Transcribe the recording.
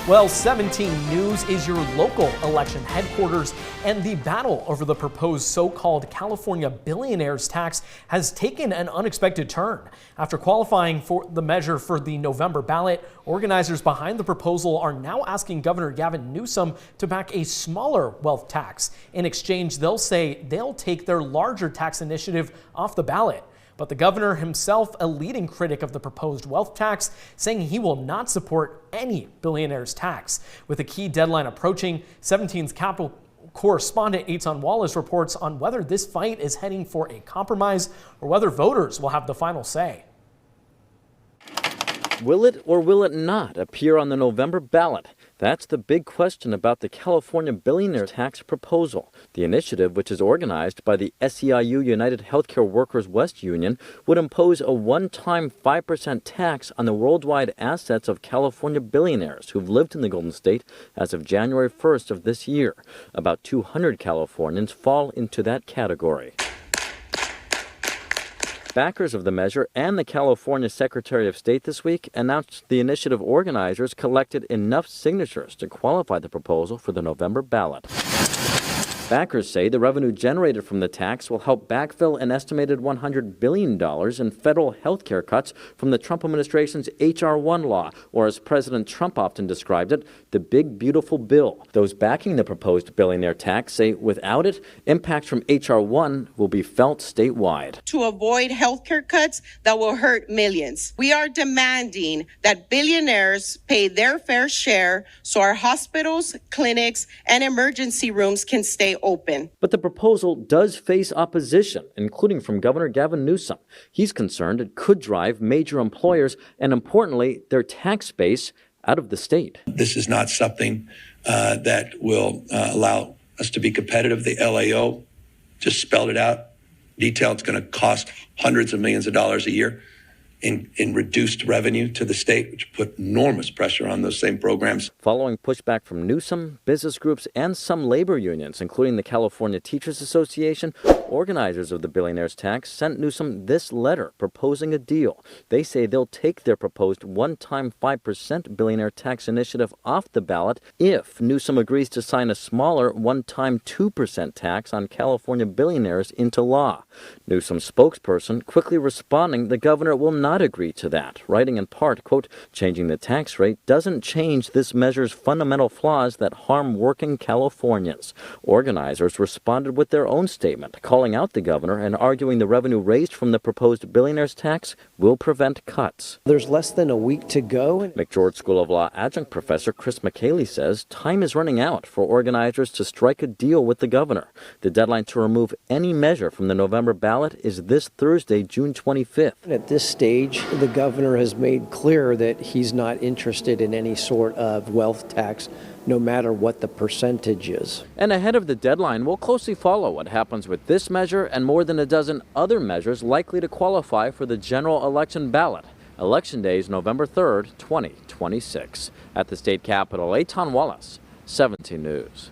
Well, 17 News is your local election headquarters, and the battle over the proposed so-called California billionaires tax has taken an unexpected turn. After qualifying for the measure for the November ballot, organizers behind the proposal are now asking Governor Gavin Newsom to back a smaller wealth tax. In exchange, they'll say they'll take their larger tax initiative off the ballot. But the governor himself, a leading critic of the proposed wealth tax, saying he will not support any billionaire's tax. With a key deadline approaching, 17's Capitol correspondent Eitan Wallace reports on whether this fight is heading for a compromise or whether voters will have the final say. Will it or will it not appear on the November ballot? That's the big question about the California billionaire tax proposal. The initiative, which is organized by the SEIU United Healthcare Workers West Union, would impose a one-time 5% tax on the worldwide assets of California billionaires who've lived in the Golden State as of January 1st of this year. About 200 Californians fall into that category. Backers of the measure and the California Secretary of State this week announced the initiative organizers collected enough signatures to qualify the proposal for the November ballot. Backers say the revenue generated from the tax will help backfill an estimated $100 billion in federal health care cuts from the Trump administration's H.R. 1 law, or as President Trump often described it, the big beautiful bill. Those backing the proposed billionaire tax say without it, impacts from H.R. 1 will be felt statewide. To avoid health care cuts that will hurt millions, we are demanding that billionaires pay their fair share so our hospitals, clinics, and emergency rooms can stay open. But the proposal does face opposition, including from Governor Gavin Newsom. He's concerned it could drive major employers and, importantly, their tax base out of the state. This is not something that will allow us to be competitive. The LAO just spelled it out. Detail, it's going to cost hundreds of millions of dollars a year in reduced revenue to the state, which put enormous pressure on those same programs. Following pushback from Newsom, business groups, and some labor unions, including the California Teachers Association, organizers of the billionaires tax sent Newsom this letter proposing a deal. They say they'll take their proposed one-time 5% billionaire tax initiative off the ballot if Newsom agrees to sign a smaller one-time 2% tax on California billionaires into law. Newsom's spokesperson quickly responding the governor will not agree to that, writing in part, quote, changing the tax rate doesn't change this measure's fundamental flaws that harm working Californians. Organizers responded with their own statement, calling out the governor and arguing the revenue raised from the proposed billionaires tax will prevent cuts. There's less than a week to go. McGeorge School of Law adjunct professor Chris McKaylee says time is running out for organizers to strike a deal with the governor. The deadline to remove any measure from the November ballot is this Thursday, June 25th. At this stage, the governor has made clear that he's not interested in any sort of wealth tax, no matter what the percentage is. And ahead of the deadline, we'll closely follow what happens with this measure and more than a dozen other measures likely to qualify for the general election ballot. Election Day is November 3rd, 2026. At the state capitol, Eitan Wallace, 17 News.